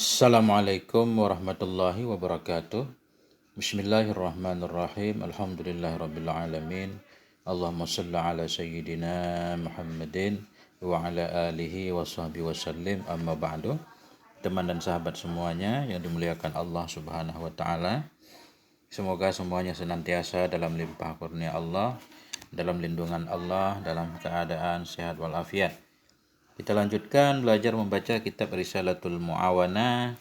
Assalamualaikum warahmatullahi wabarakatuh. Bismillahirrahmanirrahim. Alhamdulillahirrabbilalamin. Allahumma salli ala sayyidina Muhammadin wa ala alihi wa sahbihi wasallim. Amma ba'du. Teman dan sahabat semuanya yang dimuliakan Allah Subhanahu wa taala. Semoga semuanya senantiasa dalam limpah kurnia Allah, dalam lindungan Allah, dalam keadaan sehat walafiat. Kita lanjutkan belajar membaca kitab Risalatul Mu'awanah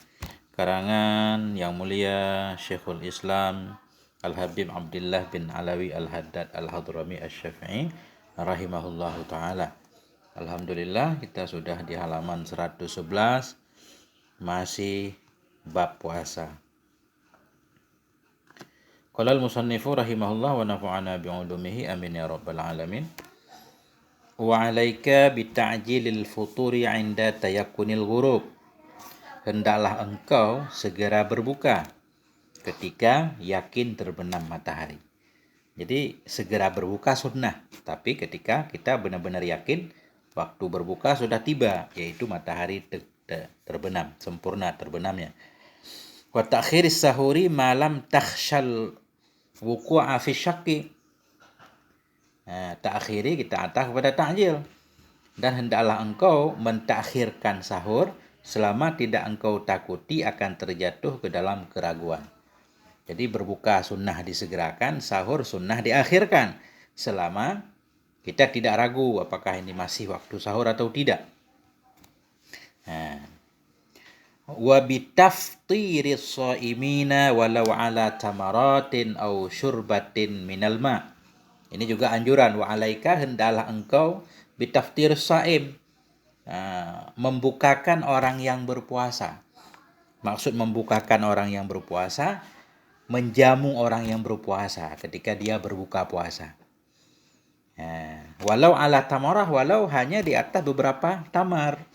karangan yang mulia Syekhul Islam Al-Habib Abdullah bin Alawi Al-Haddad Al-Hadrami Asy-Syafi'i rahimahullahu taala. Alhamdulillah kita sudah di halaman 111, masih bab puasa. Qala al-musannifu rahimahullah wa nafa'ana bi'ulumihi amin ya rabbal alamin. Wa 'alaika bita'jilil futuri 'inda tayakkunil ghurub. Hendaklah engkau segera berbuka ketika yakin terbenam matahari. Jadi segera berbuka sunnah, tapi ketika kita benar-benar yakin waktu berbuka sudah tiba, yaitu matahari terbenam, sempurna terbenamnya. Wa ta'khiris sahuri malam takhshal wuqu'a fi syakki. Ta'khiri kita ataf kepada ta'jil. Dan hendaklah engkau mentakhirkan sahur selama tidak engkau takuti akan terjatuh ke dalam keraguan. Jadi berbuka sunnah disegerakan, sahur sunnah diakhirkan selama kita tidak ragu apakah ini masih waktu sahur atau tidak. Wa bitaftiris shaimina walau ala tamaratin aw syurbatin minal ma. Ini juga anjuran, wa alaika hendaklah engkau bitaftir shaim, membukakan orang yang berpuasa. Maksud membukakan orang yang berpuasa, menjamu orang yang berpuasa ketika dia berbuka puasa. Walau ala tamarah, walau hanya di atas beberapa tamar.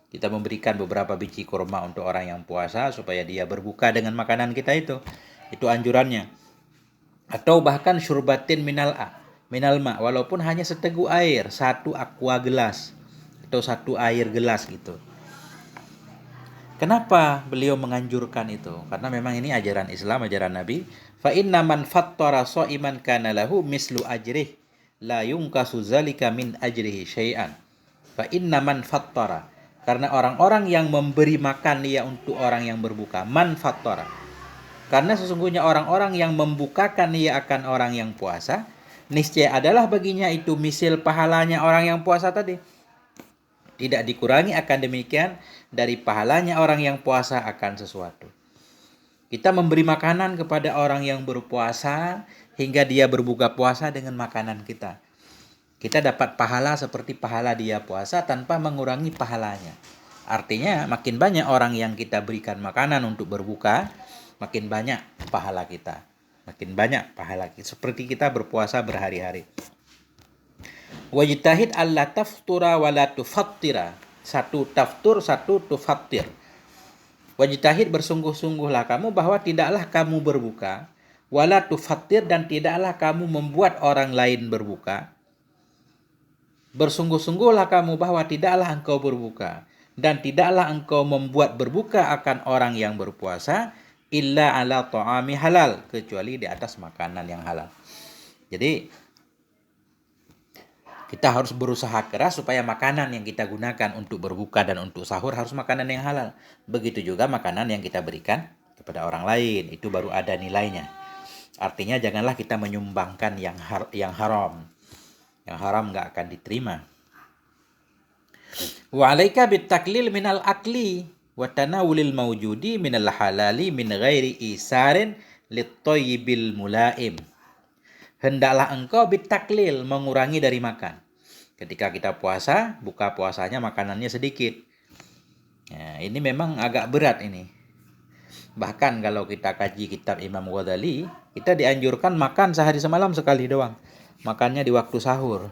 Kita memberikan beberapa biji kurma untuk orang yang puasa supaya dia berbuka dengan makanan kita itu. Itu anjurannya. Atau bahkan syurbatin minal ma, walaupun hanya seteguk air, satu aqua gelas atau satu air gelas gitu. Kenapa beliau menganjurkan itu? Karena memang ini ajaran Islam, ajaran Nabi. Fa inna man fattara sha'iman kana lahu mislu ajrih la yunqasu zalika min ajrihi syai'an. Fa inna man fattara, karena orang-orang yang memberi makan dia untuk orang yang berbuka, man fattara. Karena sesungguhnya orang-orang yang membukakan dia akan orang yang puasa, niscaya adalah baginya itu misil pahalanya orang yang puasa tadi. Tidak dikurangi akan demikian dari pahalanya orang yang puasa akan sesuatu. Kita memberi makanan kepada orang yang berpuasa hingga dia berbuka puasa dengan makanan kita. Kita dapat pahala seperti pahala dia puasa tanpa mengurangi pahalanya. Artinya makin banyak orang yang kita berikan makanan untuk berbuka, makin banyak pahala kita. Makin banyak pahala kita. Seperti kita berpuasa berhari-hari. Wajtahid alla taftura wa la tufattira. Satu taftur, satu tufattir. Wajtahid bersungguh-sungguhlah kamu bahwa tidaklah kamu berbuka, wala tufattir dan tidaklah kamu membuat orang lain berbuka. Bersungguh-sungguhlah kamu bahwa tidaklah engkau berbuka dan tidaklah engkau membuat berbuka akan orang yang berpuasa illa ala ta'ami halal, kecuali di atas makanan yang halal. Jadi kita harus berusaha keras supaya makanan yang kita gunakan untuk berbuka dan untuk sahur harus makanan yang halal. Begitu juga makanan yang kita berikan kepada orang lain, itu baru ada nilainya. Artinya janganlah kita menyumbangkan yang haram. Yang haram nggak akan diterima. Wa 'alaika bitaklil minal akli wa tanawulil mawjudi minal halali min ghairi isarin lit-thayyibil mulaim. Hendaklah engkau bitaklil, mengurangi dari makan. Ketika kita puasa, buka puasanya makanannya sedikit. Ini memang agak berat ini. Bahkan kalau kita kaji kitab Imam Ghazali, kita dianjurkan makan sehari semalam sekali doang. Makannya di waktu sahur.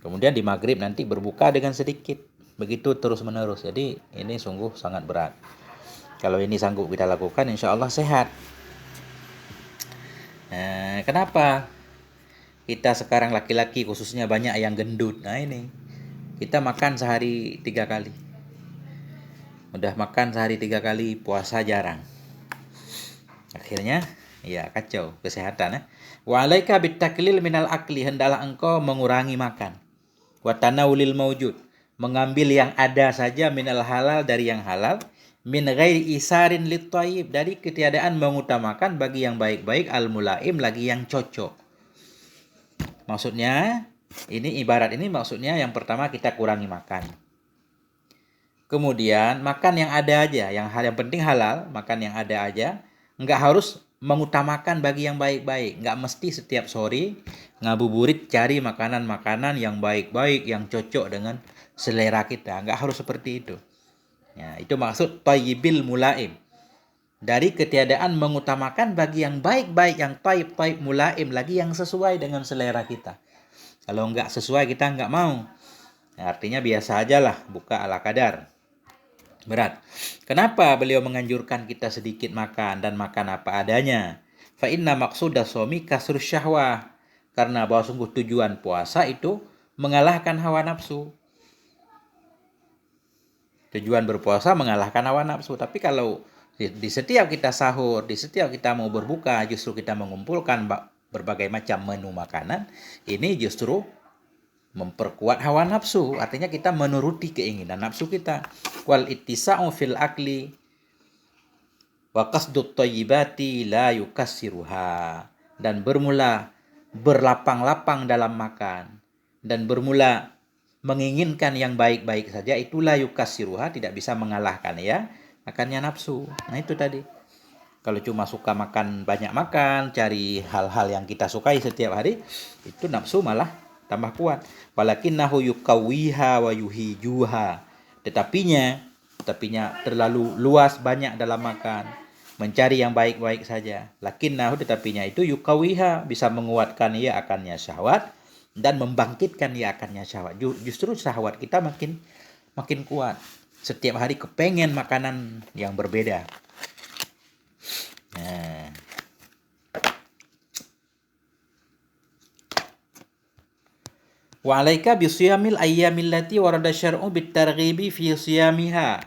Kemudian di maghrib nanti berbuka dengan sedikit. Begitu terus menerus. Jadi ini sungguh sangat berat. Kalau ini sanggup kita lakukan, insya Allah sehat. Kenapa? Kita sekarang laki-laki khususnya banyak yang gendut. Nah ini, kita makan sehari 3 kali. Udah makan sehari 3 kali, puasa jarang. Akhirnya ya kacau kesehatan ya. Wa alaika bitaklil minal akli, hendaklah engkau mengurangi makan. Wa tanawulil maujud, mengambil yang ada saja minal halal dari yang halal, min ghairi isarin lit thayyib, dari ketiadaan mengutamakan bagi yang baik-baik, al mulaim lagi yang cocok. Maksudnya ini ibarat ini maksudnya yang pertama kita kurangi makan. Kemudian makan yang ada aja, yang penting halal, makan yang ada aja. Nggak harus mengutamakan bagi yang baik-baik. Nggak mesti setiap sore ngabuburit cari makanan-makanan yang baik-baik, yang cocok dengan selera kita. Nggak harus seperti itu. Ya, itu maksud thayyibil mulaim. Dari ketiadaan mengutamakan bagi yang baik-baik, yang taib-taib mulaim, lagi yang sesuai dengan selera kita. Kalau nggak sesuai kita nggak mau. Ya, artinya biasa aja lah, buka ala kadar. Berat. Kenapa beliau menganjurkan kita sedikit makan dan makan apa adanya? Fa inna maqsuda shaumi kasrus syahwah. Karena bahwa sungguh tujuan puasa itu mengalahkan hawa nafsu. Tujuan berpuasa mengalahkan hawa nafsu. Tapi kalau di setiap kita sahur, di setiap kita mau berbuka, justru kita mengumpulkan berbagai macam menu makanan, ini justru memperkuat hawa nafsu, artinya kita menuruti keinginan nafsu kita. Wal ittisa'u fil akli wa qasdut thayyibati la yukassiruha, dan bermula berlapang-lapang dalam makan dan bermula menginginkan yang baik-baik saja, itulah yukassiruha, tidak bisa mengalahkan ya makannya nafsu. Nah itu tadi. Kalau cuma suka makan, banyak makan, cari hal-hal yang kita sukai setiap hari, itu nafsu malah tambah kuat. Walakinnahu yukawiha wa yuhijuha. Tetapinya terlalu luas banyak dalam makan, mencari yang baik-baik saja. Lakinnahu, tetapinya itu yukawiha, bisa menguatkan ia akannya syahwat dan membangkitkan ia akannya syahwat. Justru syahwat kita makin kuat. Setiap hari kepengen makanan yang berbeda. Nah, wa alaika bisiyamil ayyamil lati warada syar'u bitarghibi fi siyamiha.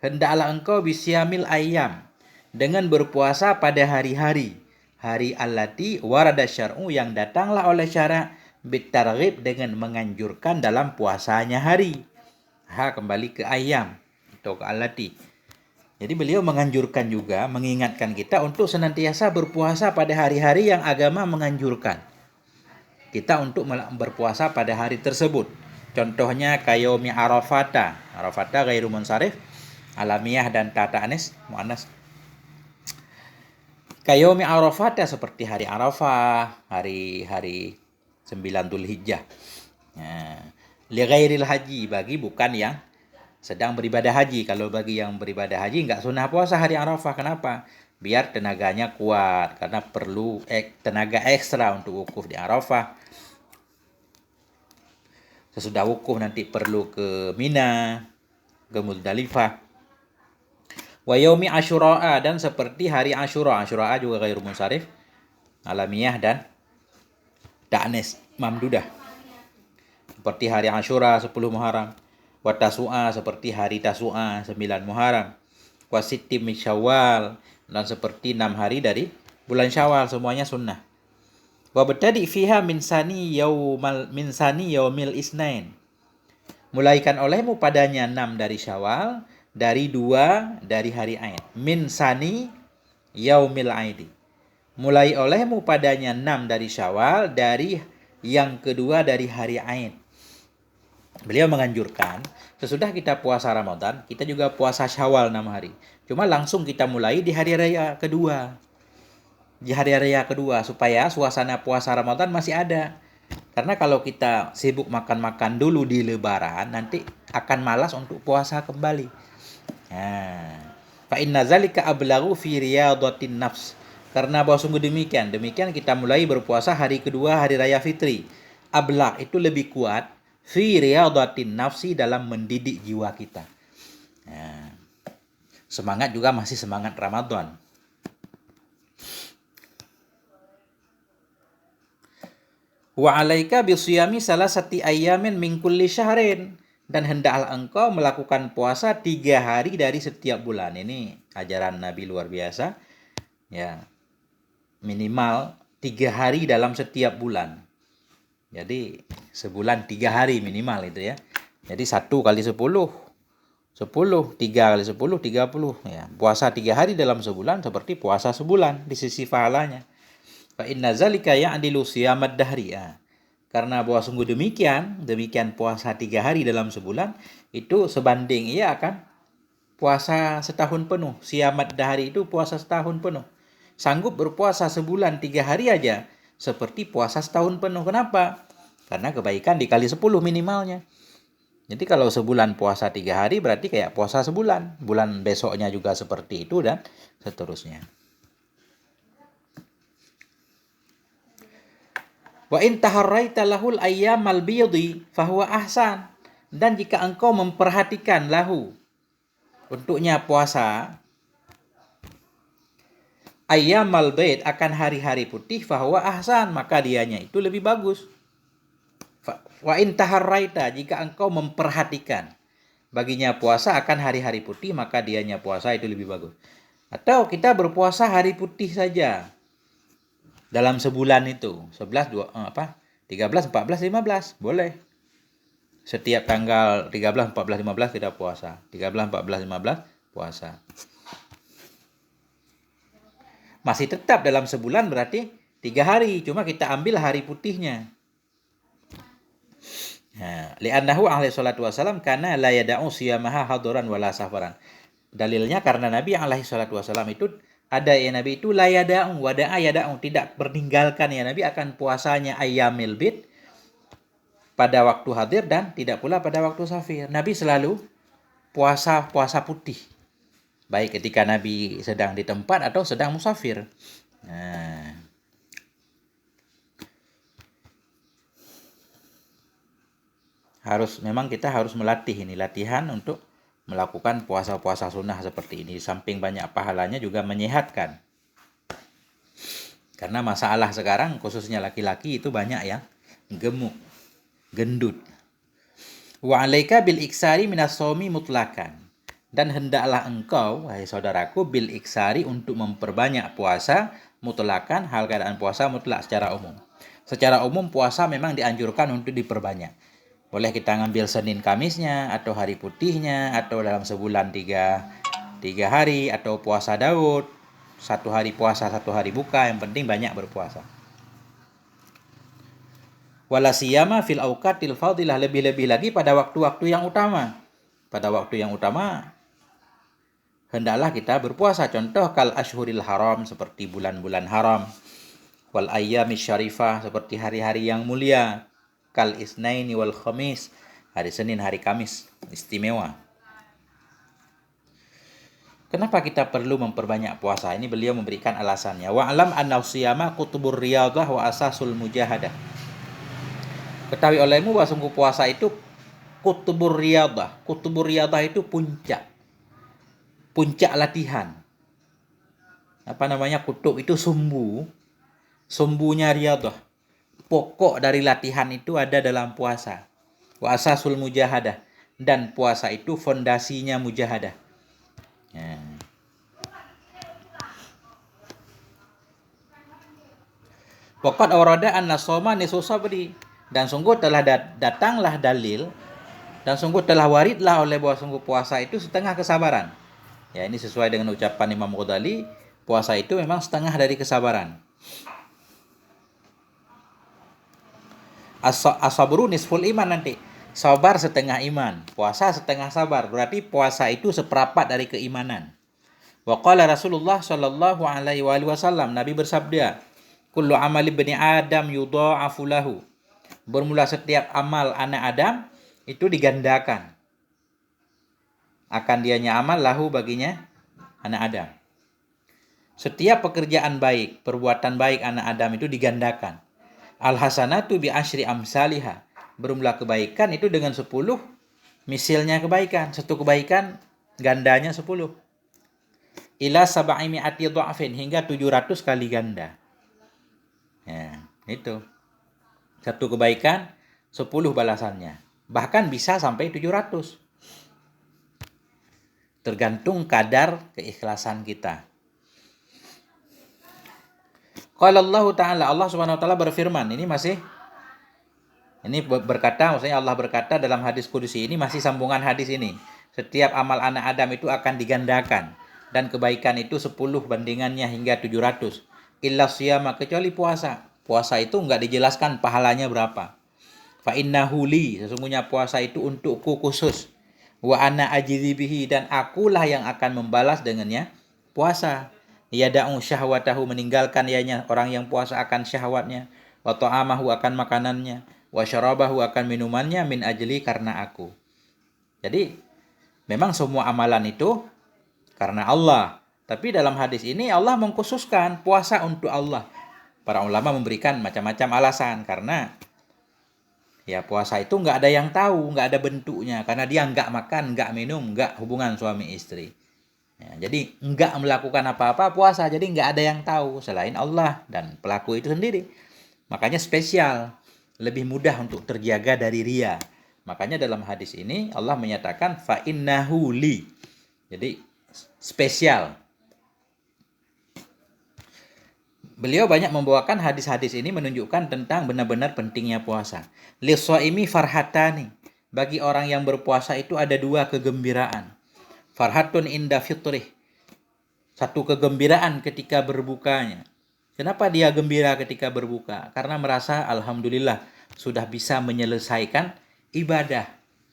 Hendaklah engkau bisiyamil ayyam, dengan berpuasa pada hari-hari, hari allati warada syar'u, yang datanglah oleh syara', bitarghib, dengan menganjurkan dalam puasanya hari. Kembali ke ayyam atau ke allati. Jadi beliau menganjurkan juga, mengingatkan kita untuk senantiasa berpuasa pada hari-hari yang agama menganjurkan kita untuk berpuasa pada hari tersebut. Contohnya kayaumi arafata. Arafata ghairu munsharif, alamiah dan tata anis muannas. Kayaumi arafata seperti hari Arafah, hari 9 Dzulhijjah. Nah, li ghairil haji, bagi bukan yang sedang beribadah haji. Kalau bagi yang beribadah haji nggak sunnah puasa hari Arafah. Kenapa? Biar tenaganya kuat, karena perlu tenaga ekstra untuk wukuf di Arafah. Sesudah wukuf nanti perlu ke Mina, ke Muzdalifah. Wa yaumi Asyura, dan seperti hari Asyura. Asyura juga ghairu munsharif, alamiah dan ta'nis mamdudah. Seperti hari Asyura 10 Muharram. Wa Tasu'a, seperti hari Tasu'a 9 Muharram. Wa Sittim min Syawal, dan seperti 6 hari dari bulan Syawal, semuanya sunnah. Wa betadi fiha min sani yaumil isnain, mulaikan olehmu padanya 6 dari Syawal, dari 2 dari hari Aid. Min sani yaumil aidi, mulai olehmu padanya 6 dari Syawal, dari yang kedua dari hari Aid. Beliau menganjurkan, sesudah kita puasa Ramadan, kita juga puasa Syawal 6 hari. Cuma langsung kita mulai di hari raya kedua. Di hari raya kedua, supaya suasana puasa Ramadan masih ada. Karena kalau kita sibuk makan-makan dulu di Lebaran, nanti akan malas untuk puasa kembali. Fa inna zalika ablaghu fi riyadatin nafs. Karena bahwa sungguh demikian kita mulai berpuasa hari kedua hari raya fitri. Ablag itu lebih kuat fi riyadatin nafsi, dalam mendidik jiwa kita. Semangat juga masih semangat Ramadan. Wa alaika bisiyami salasati ayyamin min kulli syahrin, dan hendaklah engkau melakukan puasa 3 hari dari setiap bulan. Ini ajaran Nabi luar biasa. Ya, minimal 3 hari dalam setiap bulan. Jadi sebulan 3 hari minimal itu ya. Jadi 1 kali 10, 10, 3 kali 10, 30. Ya, puasa 3 hari dalam sebulan seperti puasa sebulan di sisi pahalanya. Fa inna zalika ya'dilu siyamad dahri. Ya. Karena bahwa sungguh demikian puasa 3 hari dalam sebulan itu sebanding ia akan puasa setahun penuh. Siamat dahari itu puasa setahun penuh. Sanggup berpuasa sebulan 3 hari aja seperti puasa setahun penuh. Kenapa? Karena kebaikan dikali 10 minimalnya. Jadi kalau sebulan puasa 3 hari berarti kayak puasa sebulan. Bulan besoknya juga seperti itu dan seterusnya. Wa in taharraita lahul ayyamal biyadi fahuwa ahsan. Dan jika engkau memperhatikan lahu untuknya puasa ayyamal baid akan hari-hari putih fahuwa ahsan, maka dianya itu lebih bagus. Wa in taharraita jika engkau memperhatikan baginya puasa akan hari-hari putih, maka dianya puasa itu lebih bagus. Atau kita berpuasa hari putih saja dalam sebulan itu 11 13 14 15 boleh. Setiap tanggal 13 14 15 kita puasa. 13 14 15 puasa. Masih tetap dalam sebulan berarti 3 hari, cuma kita ambil hari putihnya. Li'annahu alaihi salatu wasalam kana la yada'u siyamaha hadaran wala safaran. Dalilnya karena Nabi alaihi salatu wasalam itu ada ya Nabi itu la yada'u wada'a yada'u, tidak meninggalkan ya Nabi akan puasanya ayyamil bid pada waktu hadir dan tidak pula pada waktu safir. Nabi selalu puasa putih. Baik ketika Nabi sedang di tempat atau sedang musafir. Kita harus melatih ini, latihan untuk melakukan puasa-puasa sunnah seperti ini. Samping banyak pahalanya juga menyehatkan. Karena masalah sekarang khususnya laki-laki itu banyak yang gemuk, gendut. Wa 'alaika bil iksari minas shaumi mutlakan. Dan hendaklah engkau, wahai saudaraku, bil iksari untuk memperbanyak puasa mutlakan, hal keadaan puasa mutlak secara umum. Secara umum puasa memang dianjurkan untuk diperbanyak. Boleh kita ngambil Senin Kamisnya, atau hari putihnya, atau dalam sebulan tiga hari, atau puasa Daud, 1 hari puasa, 1 hari buka, yang penting banyak berpuasa. Wala siyama fil auqatil fadilah, lebih-lebih lagi pada waktu-waktu yang utama. Pada waktu yang utama, hendaklah kita berpuasa. Contoh kal ashhuril haram, seperti bulan-bulan haram. Wal ayyamis syarifah, seperti hari-hari yang mulia. Kal isnaini wal khamis, hari Senin, hari Kamis, istimewa. Kenapa kita perlu memperbanyak puasa? Ini beliau memberikan alasannya. Wa alam anna siyama qutbur riyadah wa asasul mujahadah. Ketahui olehmu bahwa sungguh puasa itu qutbur riyadah. Qutbur riyadah itu puncak latihan. Kutub itu sumbunya riyadah. Pokok dari latihan itu ada dalam puasa. Wa asasul mujahadah, dan puasa itu fondasinya mujahadah. Waqad awrada anna shoma nisfu sabri, dan sungguh telah datanglah dalil dan sungguh telah waridlah oleh bahwa sungguh puasa itu setengah kesabaran. Ya, ini sesuai dengan ucapan Imam Ghazali, puasa itu memang setengah dari kesabaran. As-sabru nisful iman nanti. Sabar setengah iman, puasa setengah sabar. Berarti puasa itu seperempat dari keimanan. Wa qala Rasulullah sallallahu alaihi wasallam, Nabi bersabda, kullu amali bani Adam yudha'afu lahu. Bermula setiap amal anak Adam itu digandakan. Akan dianya amal lahu baginya anak Adam. Setiap pekerjaan baik, perbuatan baik anak Adam itu digandakan. Al-hasanatu bi asyri amsalihah. Bermula kebaikan itu dengan 10 misilnya kebaikan. Satu kebaikan gandanya 10. Ila sab'i mi'ati dha'fin, hingga 700 kali ganda. Ya, itu. Satu kebaikan 10 balasannya. Bahkan bisa sampai 700. Tergantung kadar keikhlasan kita. Qala Allah Ta'ala, Allah Subhanahu wa taala berfirman, ini berkata, maksudnya Allah berkata dalam hadis kudusi ini, masih sambungan hadis ini. Setiap amal anak Adam itu akan digandakan, dan kebaikan itu 10 bandingannya hingga 700. Illa siyama, kecuali puasa. Puasa itu enggak dijelaskan pahalanya berapa. Fa innahu li, sesungguhnya puasa itu untukku khusus. Wa ana ajzi bihi, dan akulah yang akan membalas dengannya puasa. Yada'u syahwatahu, meninggalkan ianya orang yang puasa akan syahwatnya. Wa ta'amahu, akan makanannya. Wa syarabahu, akan minumannya, min ajli, karena aku. Jadi memang semua amalan itu karena Allah. Tapi dalam hadis ini Allah mengkhususkan puasa untuk Allah. Para ulama memberikan macam-macam alasan, karena ya puasa itu nggak ada yang tahu, nggak ada bentuknya, karena dia nggak makan, nggak minum, nggak hubungan suami istri. Ya, jadi nggak melakukan apa-apa puasa, jadi nggak ada yang tahu selain Allah dan pelaku itu sendiri. Makanya spesial, lebih mudah untuk terjaga dari riya. Makanya dalam hadis ini Allah menyatakan fa innahu li. Jadi spesial. Beliau banyak membawakan hadis-hadis ini menunjukkan tentang benar-benar pentingnya puasa. Lis-shaimi farhatani. Bagi orang yang berpuasa itu ada 2 kegembiraan. Farhatun inda fitrih. Satu kegembiraan ketika berbukanya. Kenapa dia gembira ketika berbuka? Karena merasa alhamdulillah sudah bisa menyelesaikan ibadah.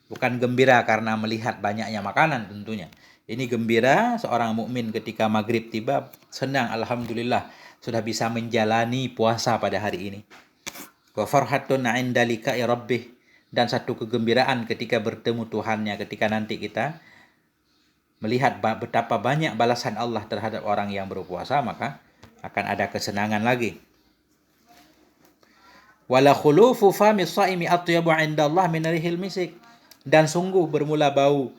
Bukan gembira karena melihat banyaknya makanan tentunya. Ini gembira seorang mukmin ketika maghrib tiba, senang alhamdulillah sudah bisa menjalani puasa pada hari ini. Wa farhatun 'inda liqa'i rabbih, dan satu kegembiraan ketika bertemu Tuhannya, ketika nanti kita melihat betapa banyak balasan Allah terhadap orang yang berpuasa, maka akan ada kesenangan lagi. Wala khulufu fami shaimi atyabu 'indallah min rihil misik, dan sungguh bermula bau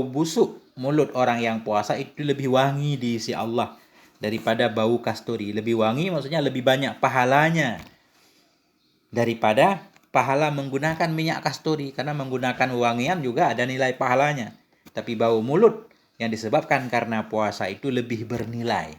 busuk mulut orang yang puasa itu lebih wangi di sisi Allah daripada bau kasturi. Lebih wangi maksudnya lebih banyak pahalanya daripada pahala menggunakan minyak kasturi, karena menggunakan wangian juga ada nilai pahalanya. Tapi bau mulut yang disebabkan karena puasa itu lebih bernilai.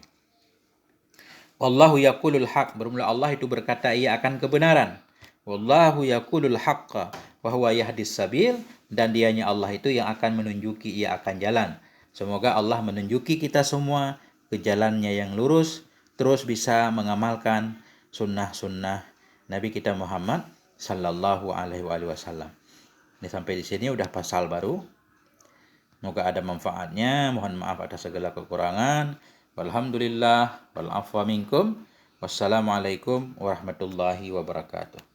Wallahu yaqulul haq, bermula Allah itu berkata ia akan kebenaran. Wallahu yaqulul haqqa wa huwa yahdis sabil, dan dianya Allah itu yang akan menunjuki ia akan jalan. Semoga Allah menunjuki kita semua ke jalannya yang lurus, terus bisa mengamalkan sunnah-sunnah Nabi kita Muhammad sallallahu alaihi wasallam. Ini sampai di sini udah pasal baru. Semoga ada manfaatnya. Mohon maaf atas segala kekurangan. Walhamdulillah wal afwa minkum. Wassalamualaikum warahmatullahi wabarakatuh.